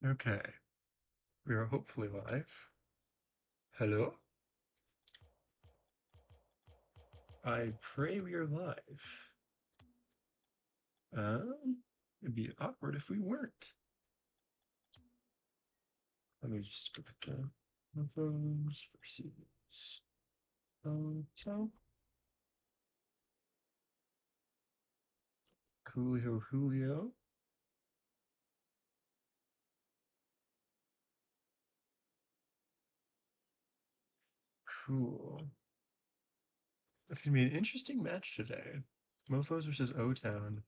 Okay, we are hopefully live. Hello? I pray we are live. It'd be awkward if we weren't. Let me just go put the headphones versus so Coolio Julio. Cool. It's gonna be an interesting match today. Mofos versus O-Town.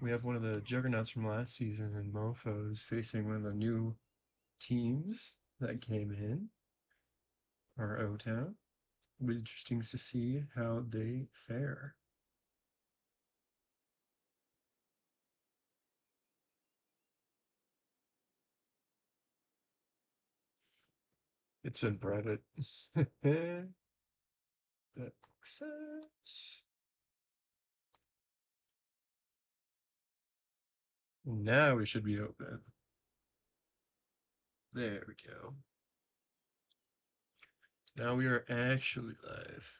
We have one of the juggernauts from last season in Mofos facing one of the new teams that came in, our O-Town. It'll be interesting to see how they fare. It's in private. That makes sense. Now we should be open. There we go. Now we are actually live.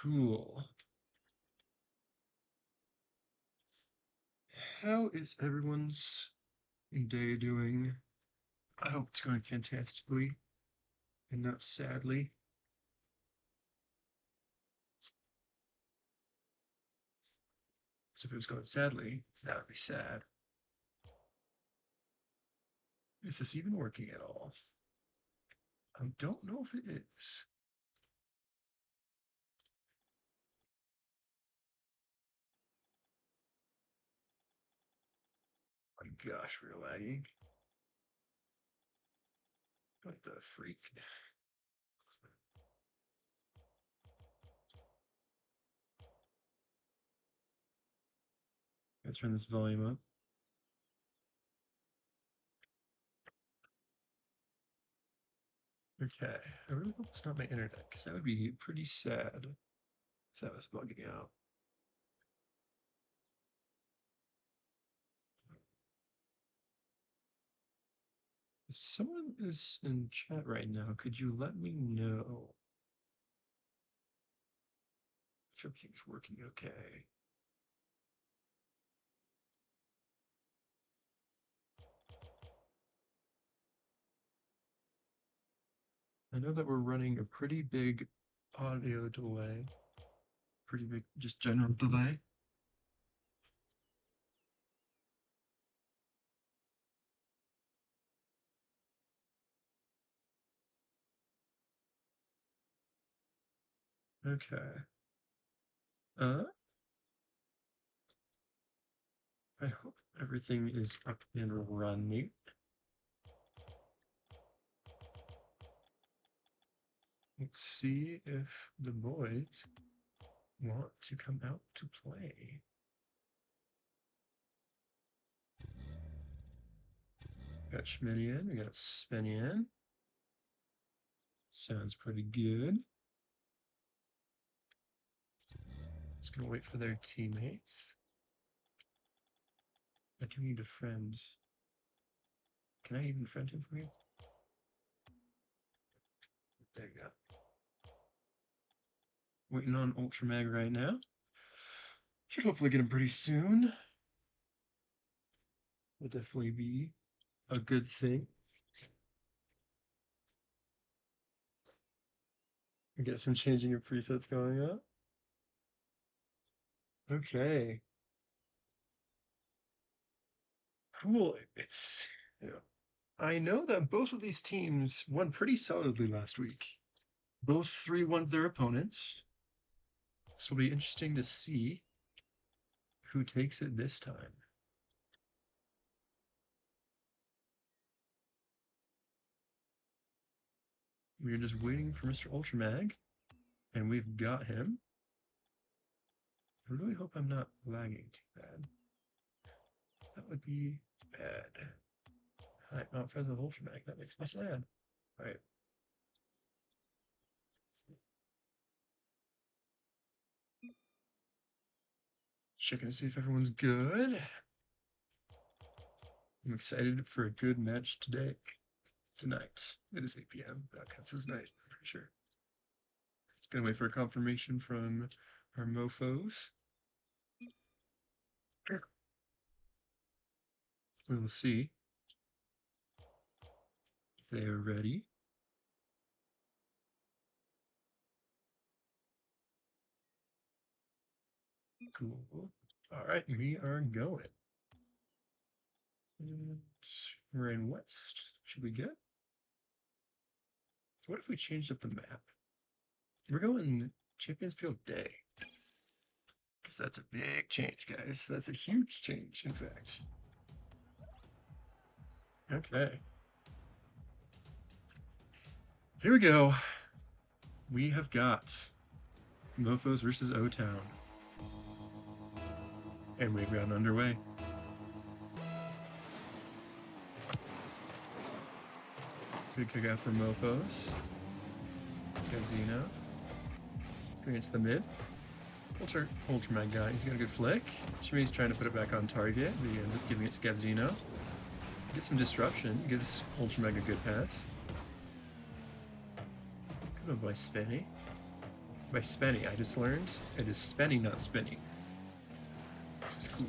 Cool. How is everyone's day doing? I hope it's going fantastically and not sadly. So if it was going sadly, that would be sad. Is this even working at all? I don't know if it is. My gosh, we're lagging. What the freak? Let's turn this volume up. Okay, I really hope it's not my internet, because that would be pretty sad if that was bugging out. If someone is in chat right now, could you let me know if everything's working okay? I know that we're running a pretty big audio delay, pretty big just general delay. Okay. Uh, I hope everything is up and running. Let's see if the boys want to come out to play. Got Schmitty in, we got Spenny in. Sounds pretty good. Just gonna wait for their teammates. I do need a friend. Can I even friend him for you? There you go. Waiting on Ultramag right now. Should hopefully get him pretty soon. Will definitely be a good thing. I get some changing of presets going on. Okay. Cool. It's yeah. I know that both of these teams won pretty solidly last week. Both 3-1 their opponents. So it'll be interesting to see who takes it this time. We're just waiting for Mr. Ultramag, and we've got him. I really hope I'm not lagging too bad. That would be bad. Hi, not friends with Ultramag. That makes me sad. All right. Checking to see if everyone's good. I'm excited for a good match today. Tonight. It is 8 p.m. That counts as night, I'm pretty sure. Gonna wait for a confirmation from our mofos. We will see if they are ready. Cool. Alright, we are going. And we're in West. Should we get? What if we changed up the map? We're going Champions Field Day. Because that's a big change, guys. That's a huge change, in fact. Okay. Here we go. We have got Mofos versus O-Town. And we've gotten underway. Good kick out for Mofos. Gadzino. Going into the mid. Ultramag guy. He's got a good flick. Shimi's trying to put it back on target, but he ends up giving it to Gadzino. Get some disruption. Gives Ultramag a good pass. Good one by Spenny. By Spenny, I just learned. It is Spenny, not Spinny. Which is cool.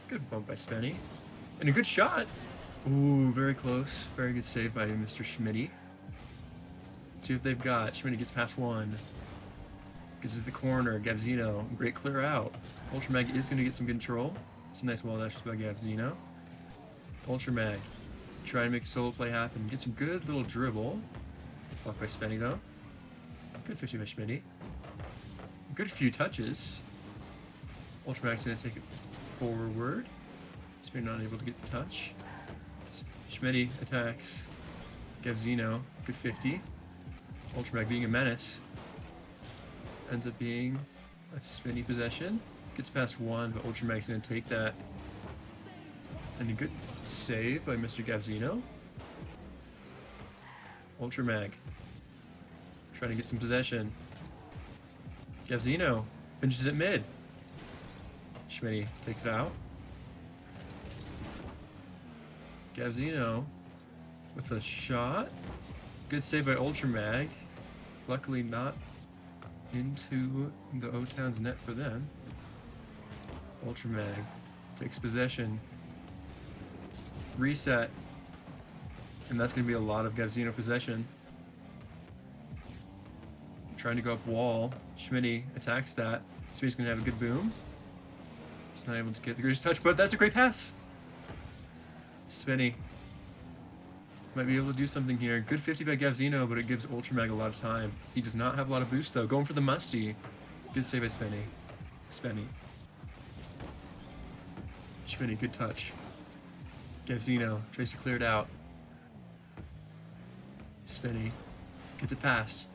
Good bump by Spenny. And a good shot! Ooh, very close. Very good save by Mr. Schmitty. Let's see what they've got. Schmitty gets past one. Gets to the corner. Gavzino. Great clear out. Ultramag is going to get some control. Some nice wall dashes by Gavzino. Ultramag. Try and make a solo play happen. Get some good little dribble. Blocked by Spenny, though. Good 50 by Schmitty. Good few touches. Ultramag's going to take it forward. Spenny not able to get the touch. Schmitty attacks Gavzino. Good 50. Ultramag being a menace. Ends up being a Spenny possession. Gets past one, but Ultramag's going to take that. And a good save by Mr. Gavzino. Ultramag. Trying to get some possession. Gavzino finishes it mid. Schmitty takes it out. Gavzino with a shot. Good save by Ultramag. Luckily not into the O-Town's net for them. Ultramag takes possession. Reset. And that's going to be a lot of Gavzino possession. Trying to go up wall. Schmitty attacks that. Schmitty's going to have a good boom. He's not able to get the greatest touch, but that's a great pass. Spenny might be able to do something here. Good 50 by Gavzino, but it gives Ultramag a lot of time. He does not have a lot of boost, though. Going for the musty. Good save by Spenny. Spenny. Schmitty, good touch. Gavzino tries to clear it out. Spenny gets it past.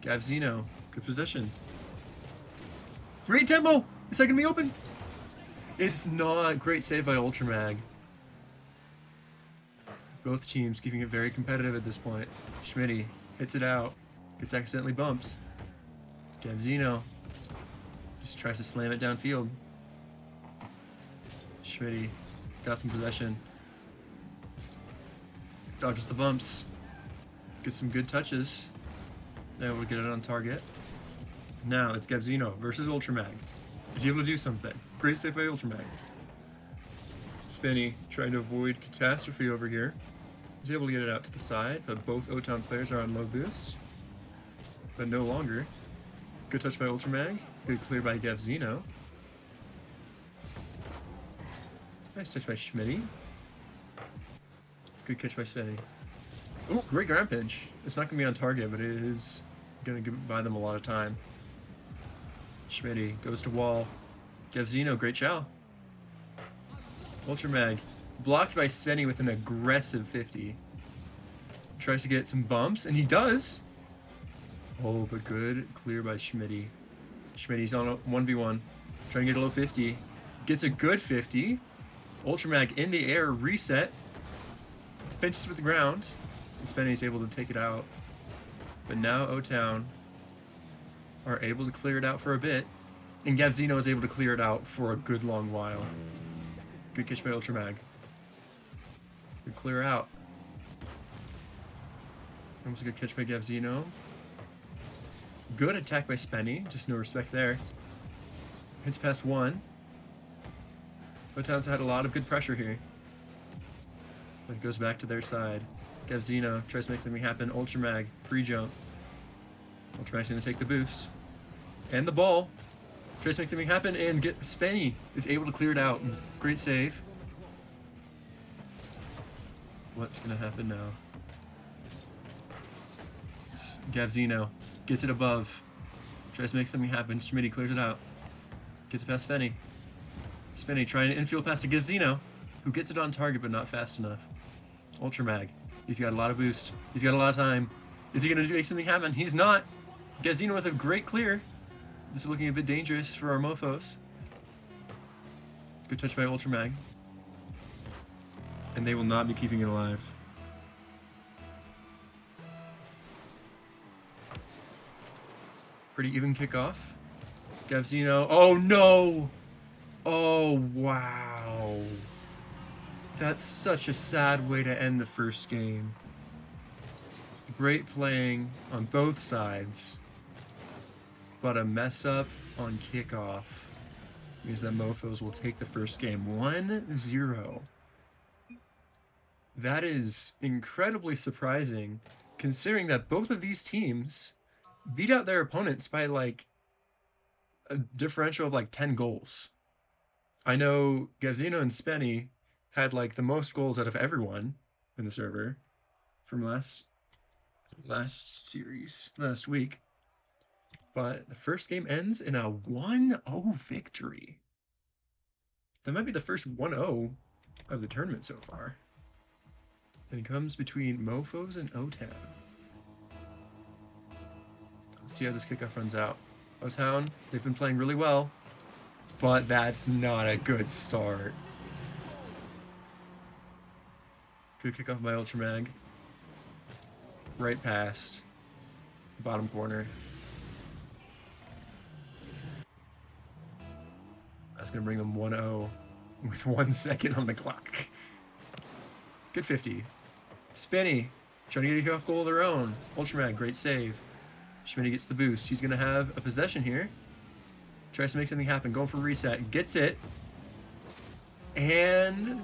Gavzino, good position. Great tempo! Is that going to be open? It's not. Great save by Ultramag. Both teams keeping it very competitive at this point. Schmitty hits it out. Gets accidentally bumped. Gavzino just tries to slam it downfield. Schmitty got some possession. Dodges the bumps. Gets some good touches. Now we'll get it on target. Now it's Gavzino versus Ultramag. Is he able to do something? Great save by Ultramag. Spenny trying to avoid catastrophe over here. He's able to get it out to the side, but both O-Town players are on low boost. But no longer. Good touch by Ultramag. Good clear by Gavzino. Nice touch by Schmitty. Good catch by Spenny. Oh, great ground pinch. It's not going to be on target, but it is going to buy them a lot of time. Schmitty goes to wall. Gavzino, great chow. Ultramag blocked by Spenny with an aggressive 50. Tries to get some bumps, and he does. Oh, but good clear by Schmitty. Schmitty's on a 1v1. Trying to get a low 50. Gets a good 50. Ultramag in the air, reset. Pinches with the ground. And Spenny's able to take it out. But now O-Town are able to clear it out for a bit. And Gavzino is able to clear it out for a good long while. Good catch by Ultramag. Good clear out. Almost a good catch by Gavzino. Good attack by Spenny, just no respect there. Hits past one. Botown's had a lot of good pressure here. But it goes back to their side. Gavzino tries to make something happen. Ultramag, pre-jump. Ultramag's gonna take the boost. And the ball. Tries to make something happen, and Spenny is able to clear it out. Great save. What's gonna happen now? Gavzino gets it above. Tries to make something happen. Schmitty clears it out. Gets it past Spenny. Spenny trying to infield past to Gavzino, who gets it on target but not fast enough. Ultramag. He's got a lot of boost. He's got a lot of time. Is he going to make something happen? He's not. Gavzino with a great clear. This is looking a bit dangerous for our mofos. Good touch by Ultramag. And they will not be keeping it alive. Pretty even kickoff. Gavzino. Oh no! Oh wow. That's such a sad way to end the first game. Great playing on both sides, but a mess up on kickoff means that Mofos will take the first game 1-0. That is incredibly surprising, considering that both of these teams beat out their opponents by like a differential of like 10 goals. I know Gavzino and Spenny had like the most goals out of everyone in the server from last week. But the first game ends in a 1-0 victory. That might be the first 1-0 of the tournament so far. And it comes between Mofos and O-Town. Let's see how this kickoff runs out. O-Town, they've been playing really well, but that's not a good start. Good kickoff by Ultramag. Right past. Bottom corner. That's going to bring them 1-0 with 1 second on the clock. Good 50. Spenny, trying to get a kickoff goal of their own. Ultramag, great save. Schmitty gets the boost. He's going to have a possession here. Tries to make something happen. Going for reset. Gets it. And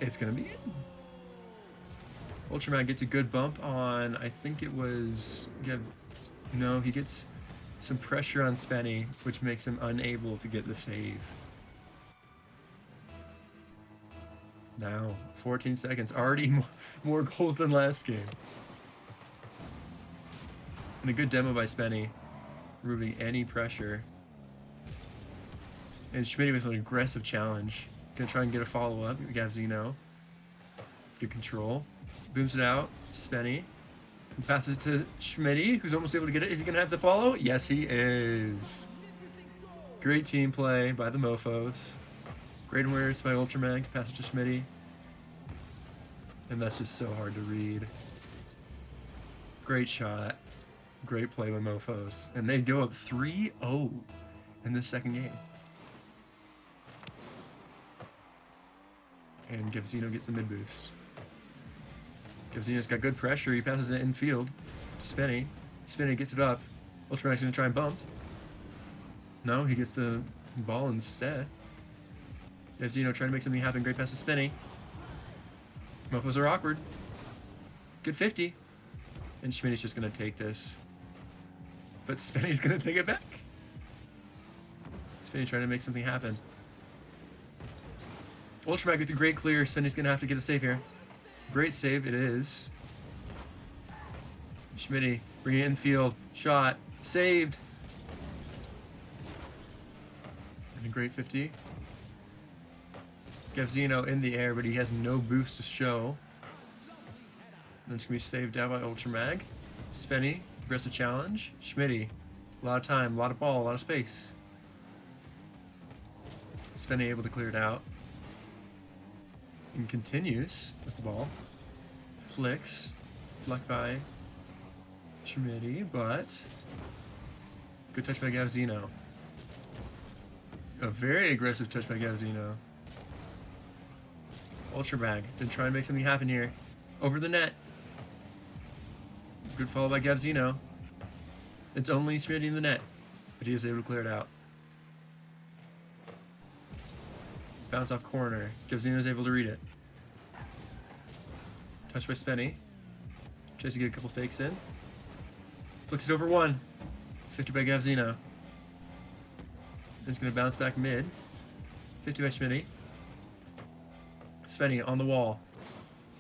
it's going to be in. Ultramag gets a good bump on, I think it was... No, he gets some pressure on Spenny, which makes him unable to get the save. Now, 14 seconds. Already more goals than last game. And a good demo by Spenny, removing any pressure. And Schmitty with an aggressive challenge. Gonna try and get a follow-up. Gavzino. Good control. Booms it out. Spenny. Passes it to Schmitty, who's almost able to get it. Is he gonna have the follow? Yes, he is. Great team play by the Mofos. Great awareness by Ultramag to pass it to Schmitty. And that's just so hard to read. Great shot. Great play by Mofos. And they go up 3-0 in this second game. And Gavzino gets the mid boost. Gavzino's got good pressure. He passes it infield. Spenny. Spenny gets it up. Ultramag's gonna try and bump. No, he gets the ball instead. Gavzino trying to make something happen. Great pass to Spenny. Mofos are awkward. Good 50. And Schmitty's just gonna take this. But Spenny's gonna take it back. Spenny trying to make something happen. Ultramag with a great clear. Spenny's gonna have to get a save here. Great save, it is. Schmitty bringing it infield. Shot. Saved. And a great 50. Gavzino in the air, but he has no boost to show. And it's going to be saved out by Ultramag. Spenny, aggressive challenge. Schmitty, a lot of time, a lot of ball, a lot of space. Spenny able to clear it out. And continues with the ball. Flicks. Blocked by Schmitty, but good touch by Gavzino. A very aggressive touch by Gavzino. Ultra Mag. Then try and make something happen here. Over the net. Good follow by Gavzino. It's only Smitty in the net, but he is able to clear it out. Bounce off corner. Gavzino is able to read it. Touch by Spenny. Tries to get a couple fakes in. Flicks it over one. 50 by Gavzino. He's going to bounce back mid. 50 by Smitty. Spenny on the wall.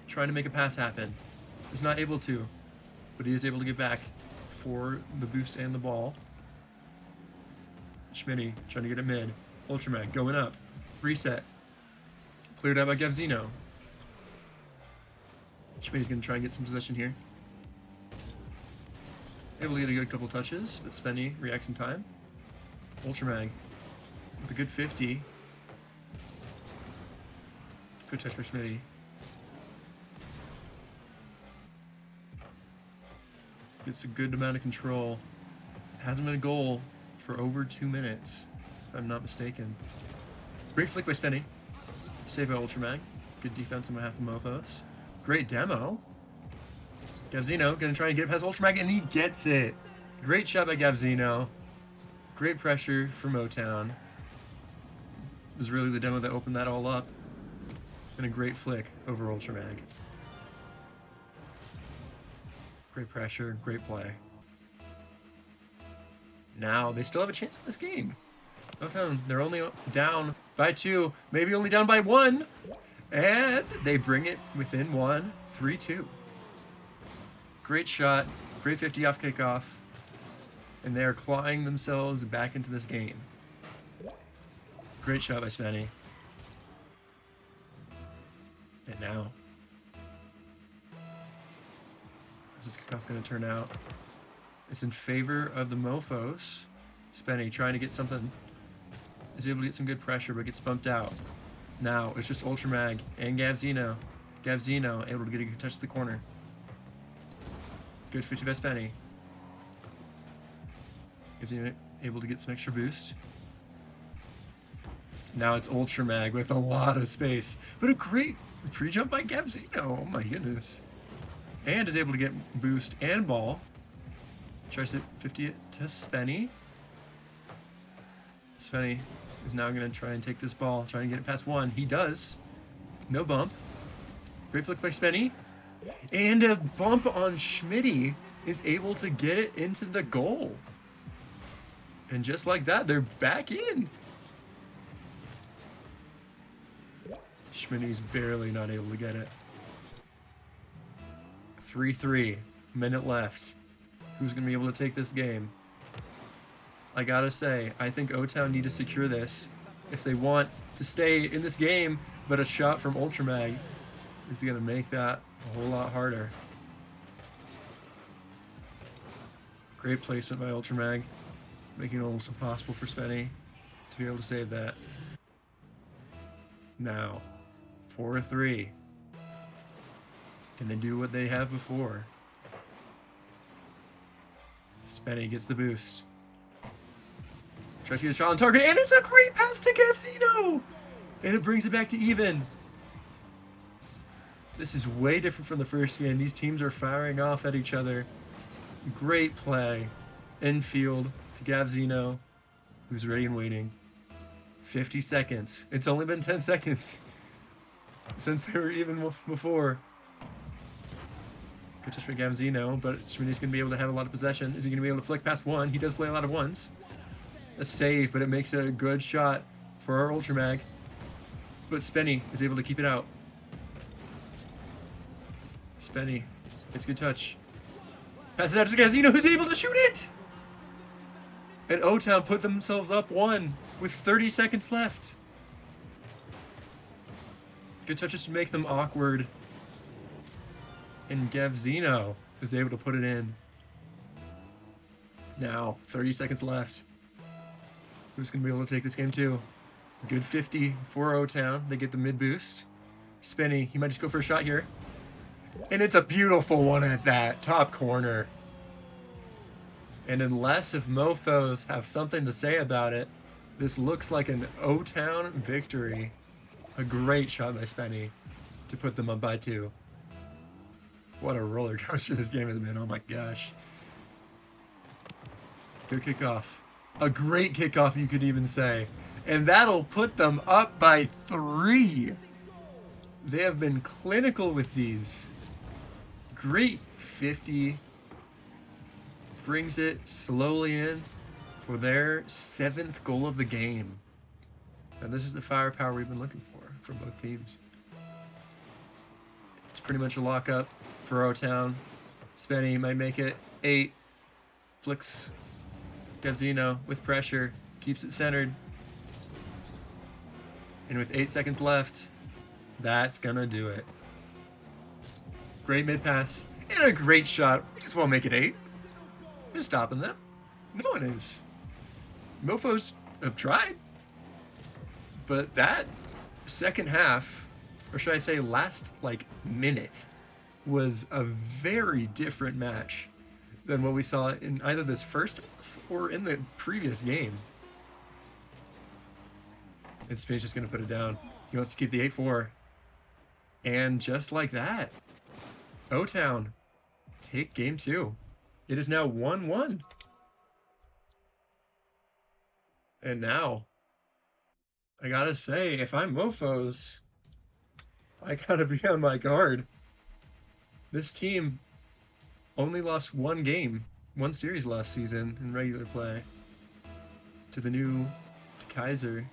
Trying to make a pass happen. Is not able to, but he is able to get back for the boost and the ball. Smitty trying to get it mid. Ultramag going up. Reset. Cleared out by Gavzino. Schmitty's going to try and get some possession here. Able to get a good couple touches, but Spenny reacts in time. Ultramag with a good 50. Good touch for Schmitty. Gets a good amount of control. Hasn't been a goal for over 2 minutes, if I'm not mistaken. Great flick by Spenny. Save by Ultramag. Good defense on behalf of Mofos. Great demo. Gavzino gonna try and get it past Ultramag, and he gets it. Great shot by Gavzino. Great pressure for Motown. It was really the demo that opened that all up. And a great flick over Ultramag. Great pressure, great play. Now they still have a chance in this game. Motown, they're only down by 2, maybe only down by 1. And they bring it within 1, 3-2. Great shot, great 50 off kickoff. And they are clawing themselves back into this game. Great shot by Spenny. And now, how's this kickoff going to turn out? It's in favor of the Mofos. Spenny trying to get something. Is able to get some good pressure, but gets bumped out. Now, it's just Ultramag and Gavzino. Gavzino able to get a good touch to the corner. Good 50 by Spenny. Gavzino able to get some extra boost. Now it's Ultramag with a lot of space. But a great pre-jump by Gavzino. Oh my goodness. And is able to get boost and ball. Tries to 50 it to Spenny. Spenny is now going to try and take this ball, trying to get it past 1. He does. No bump. Great flick by Spenny. And a bump on Schmitty is able to get it into the goal. And just like that, they're back in. Schmitty's barely not able to get it. 3-3. Minute left. Who's going to be able to take this game? I gotta say, I think O-Town need to secure this if they want to stay in this game, but a shot from Ultramag is going to make that a whole lot harder. Great placement by Ultramag, making it almost impossible for Spenny to be able to save that. Now, 4-3. Can they do what they have before? Spenny gets the boost. Tries to get a shot on target, and it's a great pass to Gavzino! And it brings it back to even. This is way different from the first game. These teams are firing off at each other. Great play. Infield to Gavzino, who's ready and waiting. 50 seconds. It's only been 10 seconds since they were even before. Good touch by Gavzino, but Schmitty's going to be able to have a lot of possession. Is he going to be able to flick past 1? He does play a lot of 1s. A save, but it makes it a good shot for our Ultramag. But Spenny is able to keep it out. Spenny gets a good touch. Pass it out to Gavzino, who's able to shoot it! And O-Town put themselves up 1 with 30 seconds left. Good touches to make them awkward. And Gavzino is able to put it in. Now, 30 seconds left. Who's going to be able to take this game too? Good 50 for O-Town. They get the mid boost. Spenny, he might just go for a shot here. And it's a beautiful one at that. Top corner. And unless if Mofos have something to say about it, This looks like an O-Town victory. A great shot by Spenny to put them up by 2. What a roller coaster this game has been. Oh my gosh. Good kickoff. A great kickoff, you could even say. And that'll put them up by 3. They have been clinical with these. Great 50. Brings it slowly in for their 7th goal of the game. And this is the firepower we've been looking for from both teams. It's pretty much a lockup for O-Town. Spenny might make it 8. Flicks Gavzino with pressure. Keeps it centered. And with 8 seconds left, that's gonna do it. Great mid-pass. And a great shot. We just won't make it 8. Who's stopping them? No one is. Mofos have tried. But that second half, or should I say last minute, was a very different match than what we saw in either this first or in the previous game. And Spain's just going to put it down. He wants to keep the 8-4. And just like that, O-Town take game 2. It is now 1-1. And now, I gotta say, if I'm Mofos, I gotta be on my guard. This team only lost 1 game, 1 series last season in regular play. To the new Kaiser.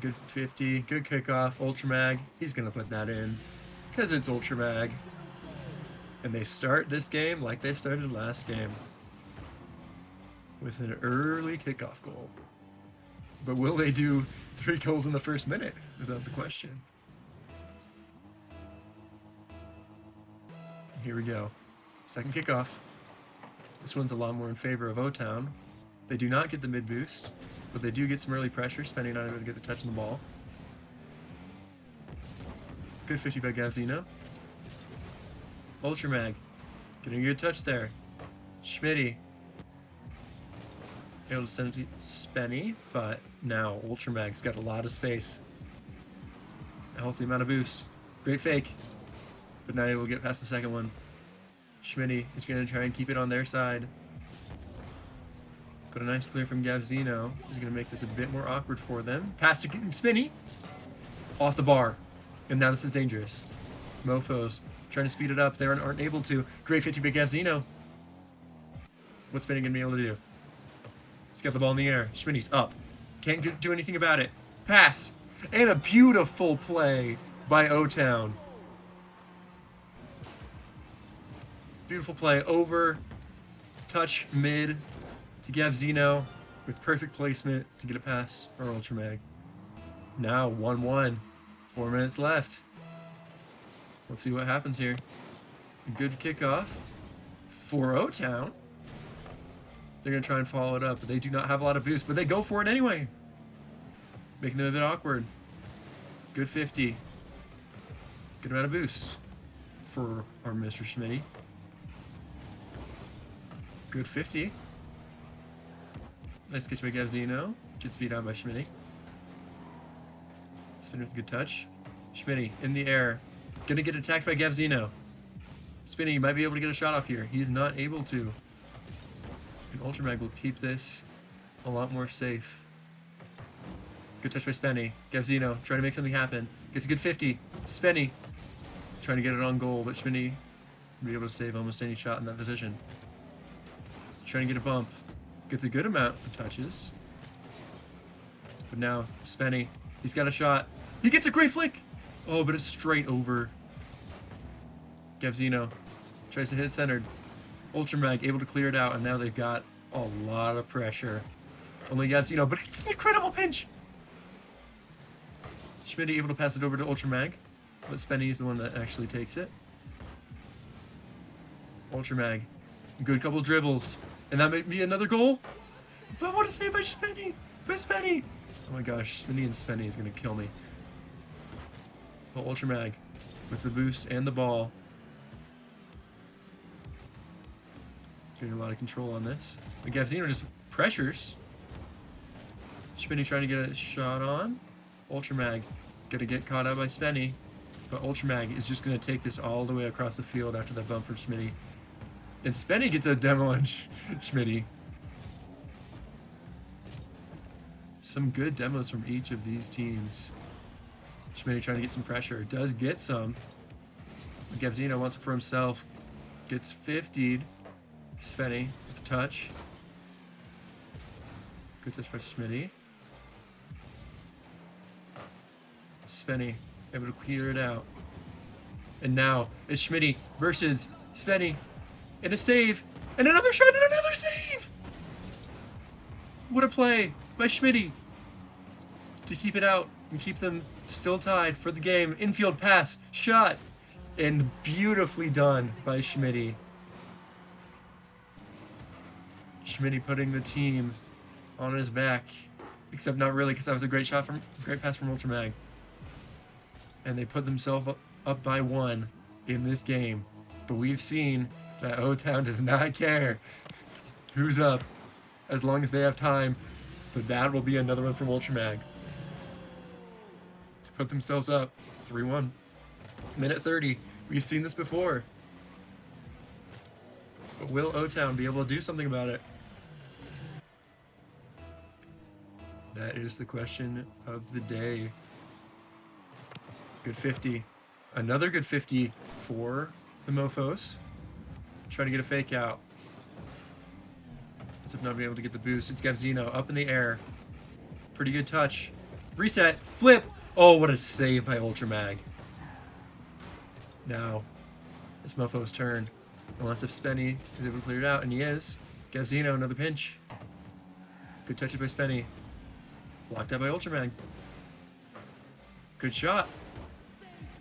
Good 50, good kickoff, Ultra Mag. He's gonna put that in, because it's Ultra Mag. And they start this game like they started last game, with an early kickoff goal. But will they do 3 goals in the first minute? Is that the question? Here we go. Second kickoff. This one's a lot more in favor of O-Town. They do not get the mid boost, but they do get some early pressure, Spenny not able to get the touch on the ball. Good 50 by Gavzino. Ultra Mag. Getting a good touch there. Schmitty. Able to send it to Spenny, but now Ultra Mag's got a lot of space. A healthy amount of boost. Great fake. But not able to get past the second one. Schmitty is going to try and keep it on their side. But a nice clear from Gavzino is going to make this a bit more awkward for them. Pass to Spenny. Off the bar. And now this is dangerous. Mofos trying to speed it up. They aren't able to. Great 50 by Gavzino. What's Spenny going to be able to do? He's got the ball in the air. Schmitty's up. Can't do anything about it. Pass. And a beautiful play by O-Town. Beautiful play over. Touch mid to Gavzino with perfect placement to get a pass for Ultra Mag. Now 1-1. 4 minutes left. Let's see what happens here. Good kickoff for O-Town. They're going to try and follow it up, but they do not have a lot of boost, but they go for it anyway. Making them a bit awkward. Good 50. Good amount of boost for our Mr. Schmitty. Good 50. Nice catch by Gavzino. Good speed out by Schmitty. Spin with a good touch. Schmitty in the air. Gonna get attacked by Gavzino. Spinny might be able to get a shot off here. He's not able to. And Ultra Mag will keep this a lot more safe. Good touch by Spenny. Gavzino trying to make something happen. Gets a good 50. Spenny trying to get it on goal, but Schmitty will be able to save almost any shot in that position. Trying to get a bump. Gets a good amount of touches. But now, Spenny, he's got a shot. He gets a great flick! Oh, but it's straight over. Gavzino tries to hit it centered. Ultra Mag able to clear it out, and now they've got a lot of pressure. Only Gavzino, but it's an incredible pinch! Schmitty able to pass it over to Ultra Mag, but Spenny is the one that actually takes it. Ultra Mag, good couple dribbles, and that may be another goal. But what a save by Spenny! By Spenny! Oh my gosh, Spenny and Spenny is gonna kill me. But Ultra Mag with the boost and the ball. Getting a lot of control on this. But Gavzino just pressures. Spinny trying to get a shot on. Ultramag gonna get caught out by Spenny, but Ultramag is just gonna take this all the way across the field after that bump from Smitty. And Spenny gets a demo on Smitty. Some good demos from each of these teams. Smitty trying to get some pressure. Does get some. Gavzino wants it for himself. Gets 50'd. Spenny with the touch. Good touch by Smitty. Spenny able to clear it out. And now it's Schmitty versus Spenny. And a save. And another shot and another save! What a play by Schmitty to keep it out and keep them still tied for the game. Infield pass, shot, and beautifully done by Schmitty. Schmitty putting the team on his back, except not really, because that was a great pass from Ultramag. And they put themselves up by 1 in this game. But we've seen that O-Town does not care who's up as long as they have time. But that will be another one from Ultramag to put themselves up 3-1. Minute 30. We've seen this before. But will O-Town be able to do something about it? That is the question of the day. Good 50. Another good 50 for the Mofos. Trying to get a fake out. As if not being able to get the boost. It's Gavzino up in the air. Pretty good touch. Reset. Flip. Oh, what a save by Ultramag. Now, it's Mofo's turn. Unless if Spenny is able to clear it out, and he is. Gavzino, another pinch. Good touch by Spenny. Blocked out by Ultramag. Good shot.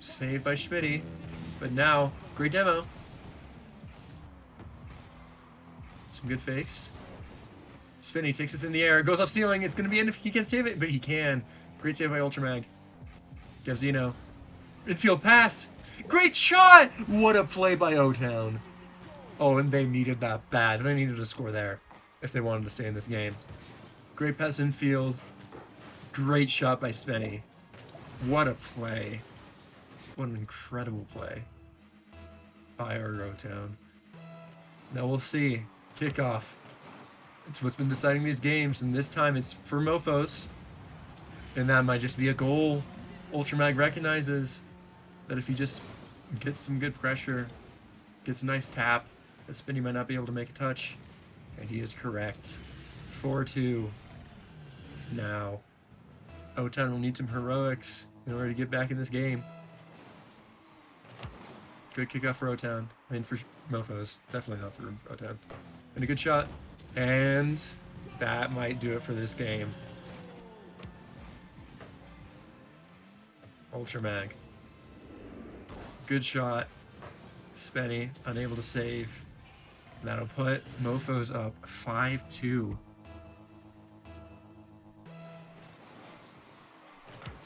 Saved by Schmitty. But now, great demo. Some good fakes. Spenny takes us in the air. Goes off ceiling. It's going to be in if he can save it, but he can. Great save by Ultramag. Gavzino. Infield pass. Great shot! What a play by O-Town. Oh, and they needed that bad. They needed a score there if they wanted to stay in this game. Great pass infield. Great shot by Spenny. What a play. What an incredible play by our O-Town. Now we'll see. Kickoff. It's what's been deciding these games, and this time it's for Mofos. And that might just be a goal. Ultramag recognizes that if he just gets some good pressure, gets a nice tap, that Spenny might not be able to make a touch. And he is correct. 4-2. Now, O-Town will need some heroics in order to get back in this game. Good kickoff for O-Town. I mean, for Mofos. Definitely not for O-Town. And a good shot. And that might do it for this game. Ultramag. Good shot. Spenny unable to save. That'll put Mofos up 5-2.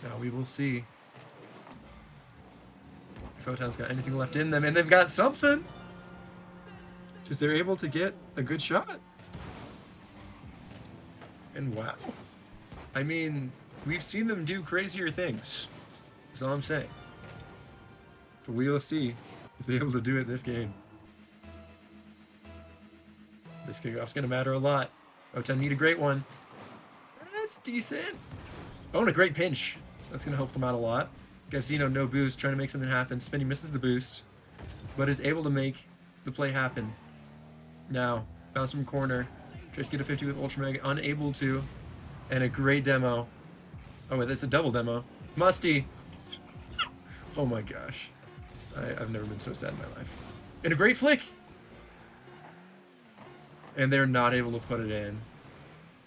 Now we will see if O-Town's got anything left in them, and they've got something! Because they're able to get a good shot. And wow. I mean, we've seen them do crazier things. That's all I'm saying. But we will see if they're able to do it this game. This kickoff's going to matter a lot. O-Town need a great one. That's decent. Oh, and a great pinch. That's going to help them out a lot. Gavzino, no boost, trying to make something happen. Spenny misses the boost, but is able to make the play happen. Now, bounce from corner. Tries to get a 50 with Ultramag, unable to. And a great demo. Oh, wait, that's a double demo. Musty. Oh my gosh. I've never been so sad in my life. And a great flick! And they're not able to put it in.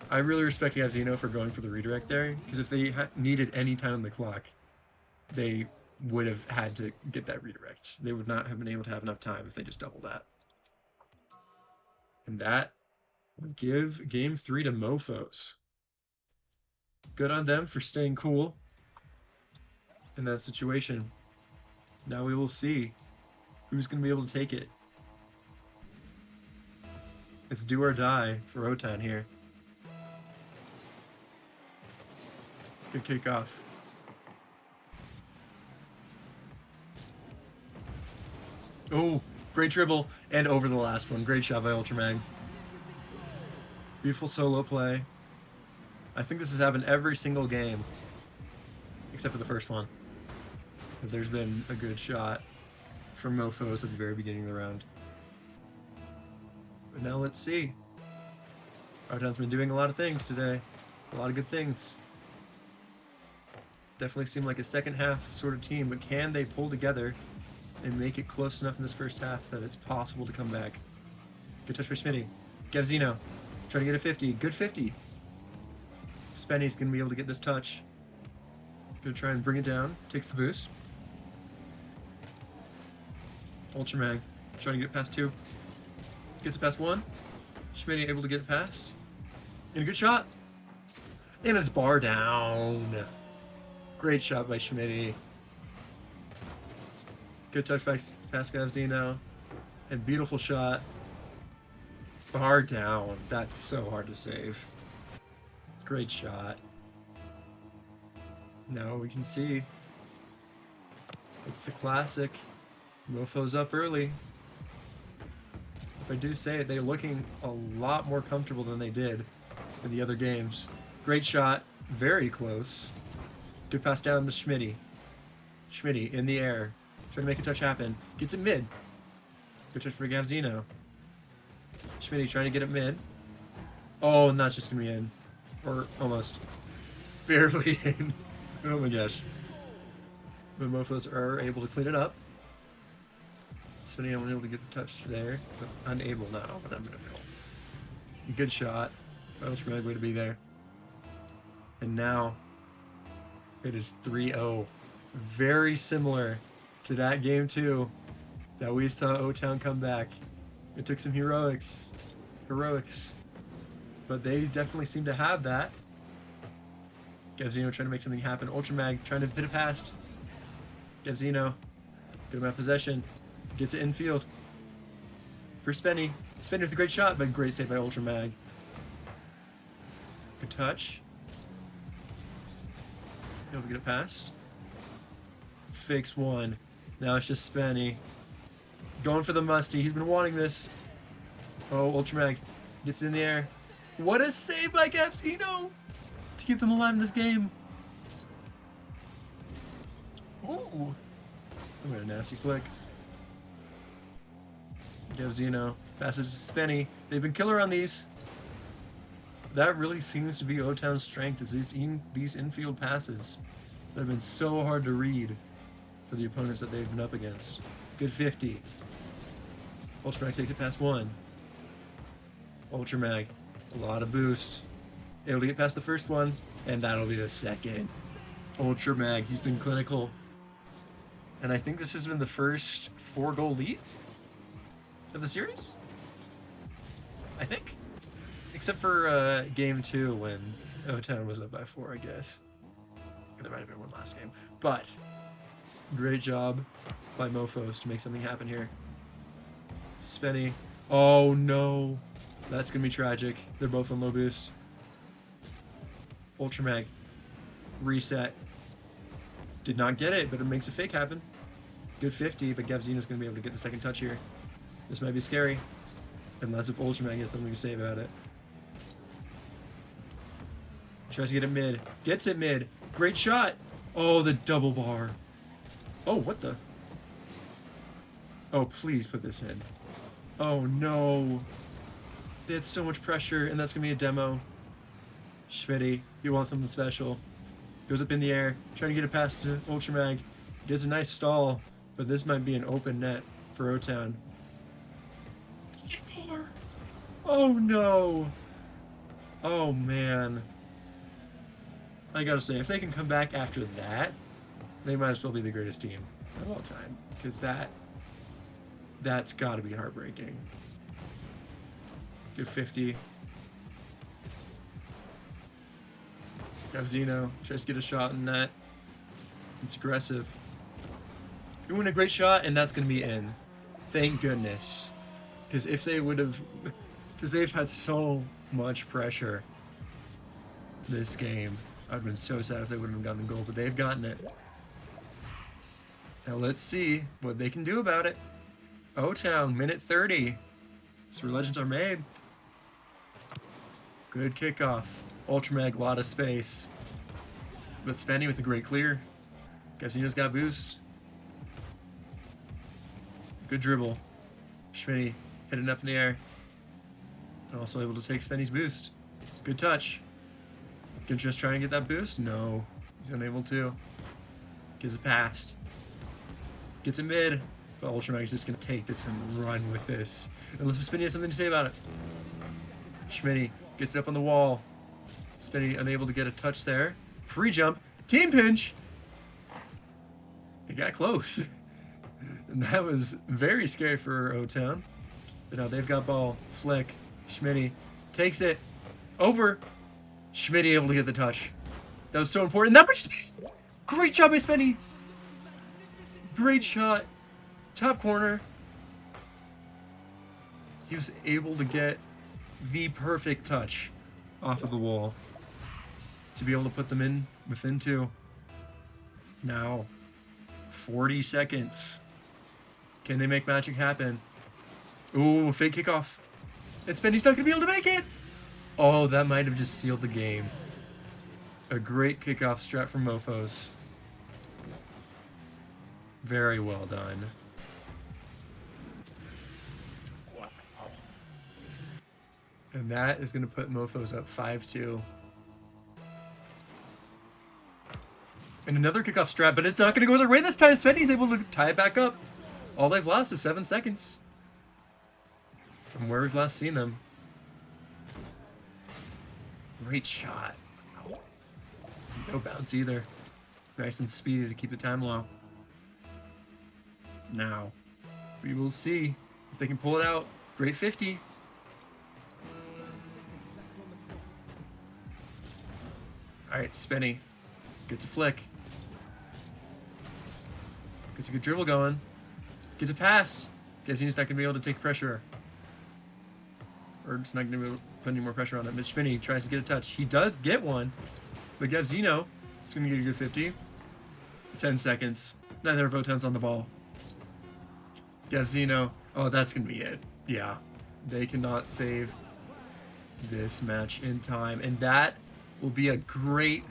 I really respect Gavzino for going for the redirect there, because if they needed any time on the clock, they would have had to get that redirect. They would not have been able to have enough time if they just doubled that. And that would give Game 3 to Mofos. Good on them for staying cool in that situation. Now we will see who's going to be able to take it. It's do or die for O-Town here. Good kickoff. Oh, great dribble. And over the last one. Great shot by Ultramag. Beautiful solo play. I think this has happened every single game. Except for the first one. But there's been a good shot from Mofos at the very beginning of the round. But now let's see. O-Town's been doing a lot of things today. A lot of good things. Definitely seem like a second half sort of team, but can they pull together and make it close enough in this first half that it's possible to come back? Good touch by Smitty. Gavzino trying to get a 50. Good 50. Spenny's going to be able to get this touch. Going to try and bring it down. Takes the boost. Ultramag trying to get it past 2. Gets it past 1. Schmitty able to get it past. And a good shot. And it's bar down. Great shot by Schmitty. Good touch by Gavzino. And beautiful shot. Bar down. That's so hard to save. Great shot. Now we can see it's the classic. Mofo's up early. If I do say it, they're looking a lot more comfortable than they did in the other games. Great shot. Very close. Good pass down to Schmitty. Schmitty in the air. Trying to make a touch happen. Gets it mid. Good touch for Gavzino. Schmitty trying to get it mid. Oh, and that's just going to be in. Or almost. Barely in. Oh my gosh. The Mofos are able to clean it up. Smitty unable to get the touch there. But unable now, but I'm going to go. Good shot. Ultramag way to be there. And now it is 3-0. Very similar to that game too that we saw O-Town come back. It took some heroics, but they definitely seem to have that. Gavzino trying to make something happen. Ultramag trying to hit it past. Gavzino, good amount of possession, gets it infield for Spenny. Spenny with a great shot, but great save by Ultramag. Good touch. Able to get it past. Fakes one. Now it's just Spenny. Going for the musty. He's been wanting this. Oh, Ultramag gets in the air. What a save by Gavzino to keep them alive in this game. Ooh. What a nasty flick. Gavzino passes to Spenny. They've been killer on these. That really seems to be O-Town's strength, is these infield passes that have been so hard to read for the opponents that they've been up against. Good 50. Ultramag takes it past 1. Ultramag, a lot of boost. Able to get past the first one, and that'll be the second. Ultramag, he's been clinical. And I think this has been the first 4-goal lead of the series? I think. Except for game 2 when O-Town was up by 4, I guess. There might have been one last game. But, great job by Mofos to make something happen here. Spenny. Oh no. That's going to be tragic. They're both on low boost. Ultramag. Reset. Did not get it, but it makes a fake happen. Good 50, but Gavzino's going to be able to get the second touch here. This might be scary. Unless if Ultramag has something to say about it. Tries to get it mid. Gets it mid. Great shot. Oh, the double bar. Oh, what the? Oh, please put this in. Oh, no. They had so much pressure, and that's going to be a demo. Schmitty, he wants something special. Goes up in the air, trying to get it past to Ultramag. Gets a nice stall, but this might be an open net for O-Town. Oh, no. Oh, man. I gotta say, if they can come back after that, they might as well be the greatest team of all time. Because that's gotta be heartbreaking. Good 50. Gavzino tries to get a shot in that. It's aggressive. Doing a great shot, and that's gonna be in. Thank goodness. Because if they would have... Because they've had so much pressure this game. I'd have been so sad if they wouldn't have gotten the goal, but they've gotten it. Now let's see what they can do about it. O-Town, minute 30. That's where legends are made. Good kickoff. Ultramag, lot of space. But Spenny with a great clear. Gavzino's got boost. Good dribble. Schmitty hitting up in the air. And also able to take Spenny's boost. Good touch. Can just try and get that boost? No. He's unable to. Gives it past. Gets it mid. But Ultramag is just going to take this and run with this. Unless Spinny has something to say about it. Schmitty gets it up on the wall. Spinny unable to get a touch there. Pre-jump. Team pinch! It got close. And that was very scary for O-Town. But now they've got ball. Flick. Schmitty takes it. Over. Schmitty able to get the touch. That was so important. That was great job by Spenny. Great shot. Top corner. He was able to get the perfect touch off of the wall to be able to put them in within two. Now, 40 seconds. Can they make magic happen? Ooh, fake kickoff. And Spenny's not going to be able to make it. Oh, that might have just sealed the game. A great kickoff strat from Mofos. Very well done. Wow. And that is going to put Mofos up 5-2. And another kickoff strat, but it's not going to go their way this time. Spenny's able to tie it back up. All they've lost is 7 seconds. From where we've last seen them. Great shot. No bounce either. Nice and speedy to keep the time low. Now, we will see if they can pull it out. Great 50. Alright, Spenny gets a flick. Gets a good dribble going. Gets a pass. Guess he's not going to be able to take pressure. Or it's not going to be put any more pressure on it. But Spenny tries to get a touch. He does get one. But Gavzino is going to get a good 50. 10 seconds. Neither of O-Town's on the ball. Gavzino. Oh, that's going to be it. Yeah. They cannot save this match in time. And that will be a great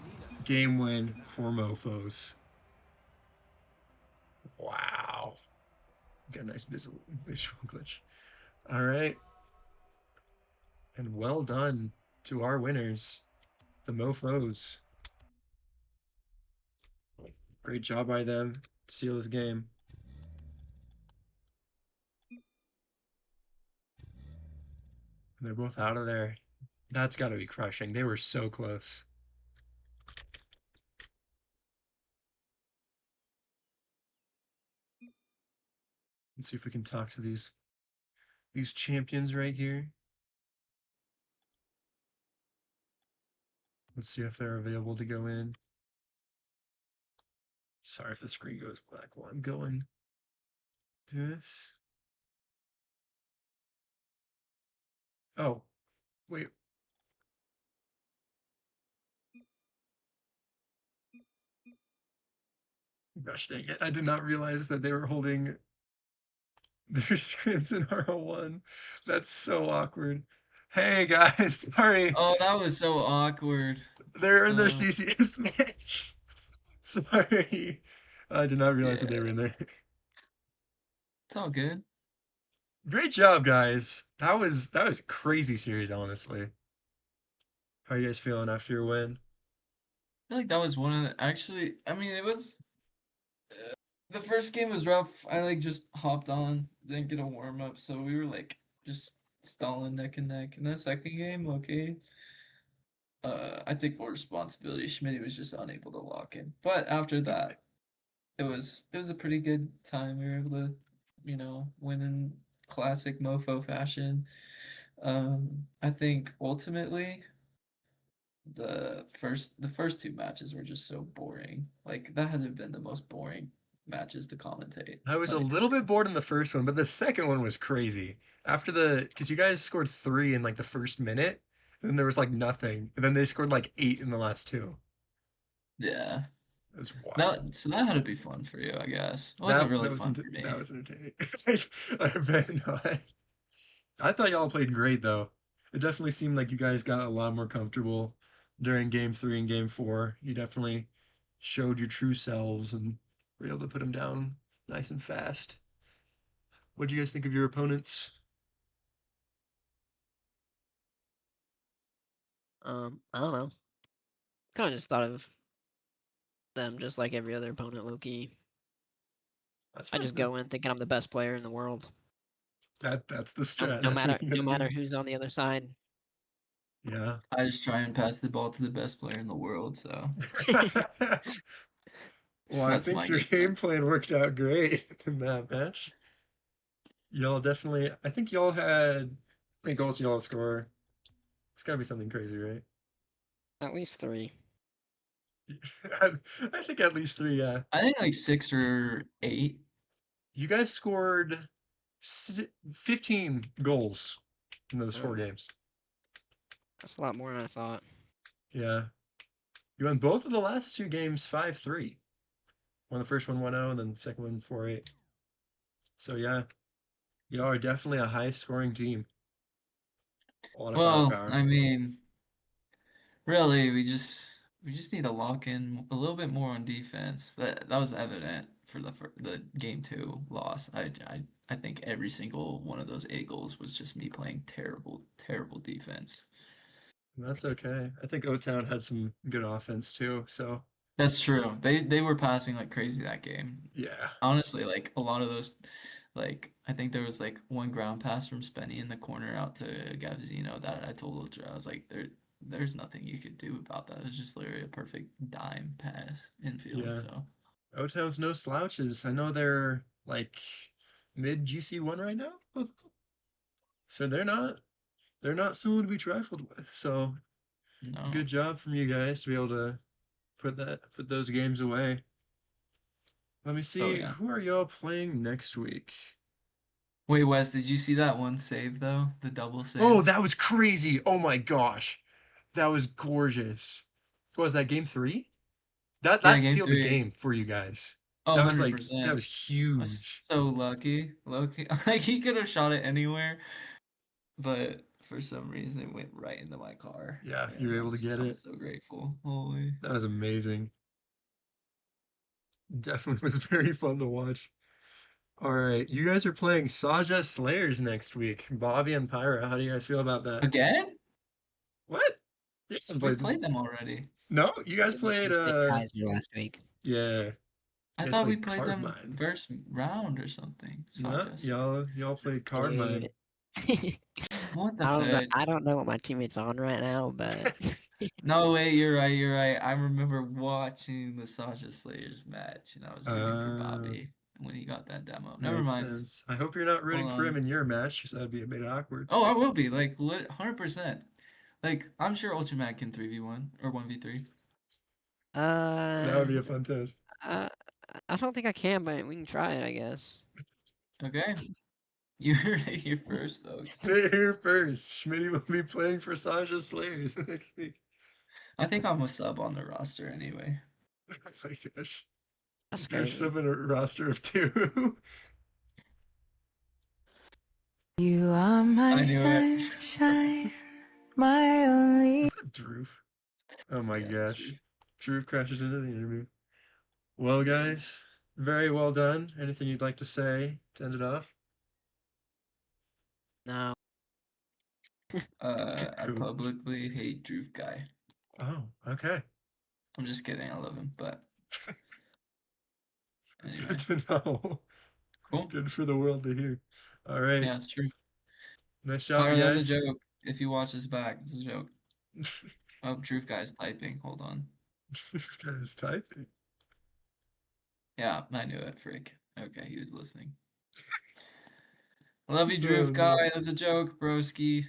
game win for Mofos. Wow. Got a nice visual glitch. All right. And well done to our winners, the Mofos. Great job by them to seal this game. And they're both out of there. That's got to be crushing. They were so close. Let's see if we can talk to these champions right here. Let's see if they're available to go in. Sorry if the screen goes black while I'm going to this. Oh, wait. Gosh dang it. I did not realize that they were holding their scrims in R01. That's so awkward. Hey guys, sorry. Oh, that was so awkward. They're in their Uh, CCS match. Sorry. I did not realize that they were yeah, in there. it's all good. Great job, guys. That was a crazy series, honestly. How are you guys feeling after your win? I feel like that was one of the actually. I mean, it was the first game was rough. I like just hopped on, didn't get a warm up, so we were like just stalling neck and neck. And the second game, okay. I take full responsibility. Schmidt was just unable to lock in. But after that, it was a pretty good time. We were able to, win in classic mofo fashion. I think ultimately the first two matches were just so boring. Like that had to have been the most boring matches to commentate. I was a Like little bit bored in the first one, but the second one was crazy. After because you guys scored 3 in like the first minute, and then there was like nothing, and then they scored like 8 in the last 2. Yeah. That's wild. That had to be fun for you, I guess. It wasn't That really that was fun for that me. was entertaining. I bet not. I thought y'all played great though. It definitely seemed like you guys got a lot more comfortable during game three and game four. You definitely showed your true selves and were able to put them down nice and fast. What do you guys think of your opponents? I don't know. Kind of just thought of them just like every other opponent, low key. That's I fine. just go in thinking I'm the best player in the world. That's the No, strat. no That's matter what you no gotta matter do. who's on the other side. Yeah. I just try and pass the ball to the best player in the world, so Well, I that's think my your game plan. game plan worked out great in that match. Y'all definitely, I think y'all had, how many goals y'all score? It's gotta be something crazy, right? At least three. I, I think at least three, yeah. I think like 6 or 8. You guys scored 15 goals in those four Oh, games. that's a lot more than I thought. Yeah. You won both of the last two games 5-3. Won the first one 1-0 and then the second one 4-8. So yeah, y'all are definitely a high scoring team. A lot of Well, firepower. I mean, really, we just need to lock in a little bit more on defense. That was evident for the game two loss. I think every single one of those 8 goals was just me playing terrible, terrible defense. That's okay. I think O-Town had some good offense too. So That's true. They were passing like crazy that game. yeah, Honestly, like a lot of those, like I think there was like one ground pass from Spenny in the corner out to Gavzino that I told Ultra, I was like, there's nothing you could do about that. It was just literally a perfect dime pass infield. yeah. So O-Town's no slouches. I know they're like mid GC1 right now. So they're not someone to be trifled with. So no. good job from you guys to be able to put those games away. Let me Oh see, yeah. who are y'all playing next week? Wait, Wes, did you see that one save though? The double Oh, save? that was crazy. Oh my gosh. That was gorgeous. What was that, game three? That Yeah, that game sealed the three. game for you guys. Oh, That was like that 100%. was I was huge. so lucky. Lucky. Like he could have shot it anywhere, but for some reason it went right into my car. Yeah, you And were able to get I'm it. so grateful. Holy. That was amazing. Definitely was very fun to watch. All right, you guys are playing Saja Slayers next week. Bobby and Pyra. How do you guys feel about that? Again? What? You guys haven't We've played. played them already. No, you guys Yeah, played. we played Kaiser last week. Yeah, you I guys thought we played played them Carmine. first round or something. No, Sajas. y'all played Dude. Carmine. What the I don't know. fudge? I don't know what my teammate's on right now, but No way, you're right, you're right. I remember watching the Sasha Slayers match and I was rooting for Uh, Bobby when he got that demo. Never Makes mind. sense. I hope you're not rooting Hold for him on. in your match, because that'd be a bit awkward. Oh, I will be, like, 100%. Like, I'm sure Ultramat can 3v1 or 1v3. That would uh, be a fun test. I I don't think I can, but we can try it, I guess. Okay? You heard it here first, folks. Here first, Schmitty will be playing for Sasha Slayers next week. I think I'm a sub on the roster anyway. Oh my gosh. That's You're crazy. sub in a roster of two. You are my I knew it. sunshine, my only. Is that Drew? Oh my Yeah, it's gosh. true. Drew crashes into the interview. Well, He does. guys, very well done. Anything you'd like to say to end it off? No. I Cool. publicly hate Drew Guy. Oh, okay. I'm just kidding, I love him, but Good anyway. to know. Cool. Good for the world to hear. All right. Yeah, it's true. Nice job, Pyro, you that was a guys. joke. If you watch this back, it's a joke. Oh, Truth Guy's typing. Hold on. Guys typing. Yeah, I knew it, freak. Okay, he was listening. I love you, Oh Droof Guy. no. That was a joke, broski.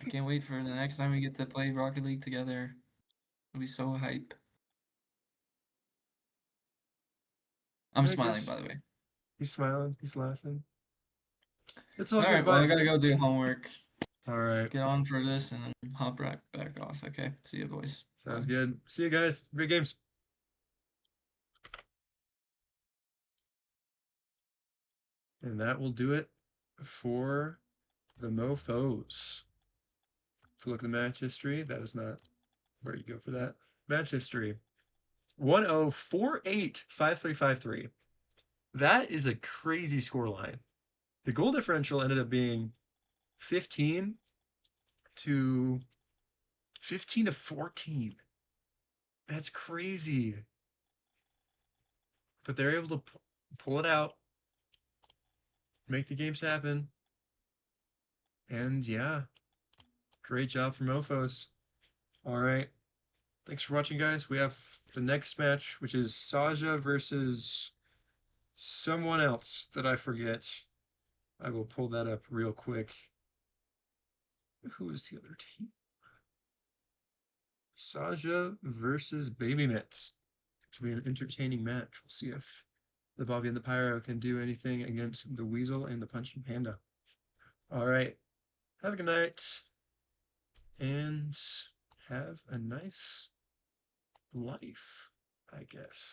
I can't wait for the next time we get to play Rocket League together. It'll be so hype. I'm I smiling, by guess the way. he's smiling, he's laughing. It's all good Alright, well, I vibes, gotta man. go do homework. All right. get on for this and then hop right back off. Okay. See you, boys. Sounds Bye. good. See you guys. Great games. And that will do it for the mofos. If you look at the match history, that is not where you go for that. Match history 1-0, 4-8, 5-3, 5-3. That is a crazy score line. The goal differential ended up being 15 to 14. That's crazy. But they're able to pull it out, make the games happen. And yeah, great job for Mofos. All right. Thanks for watching, guys. We have the next match, which is Saja versus someone else that I forget. I will pull that up real quick. Who is the other team? Saja versus Baby Mitts. Which will be an entertaining match. We'll see if the Bobby and the Pyro can do anything against the Weasel and the Punching Panda. All right. Have a good night. And have a nice life, I guess.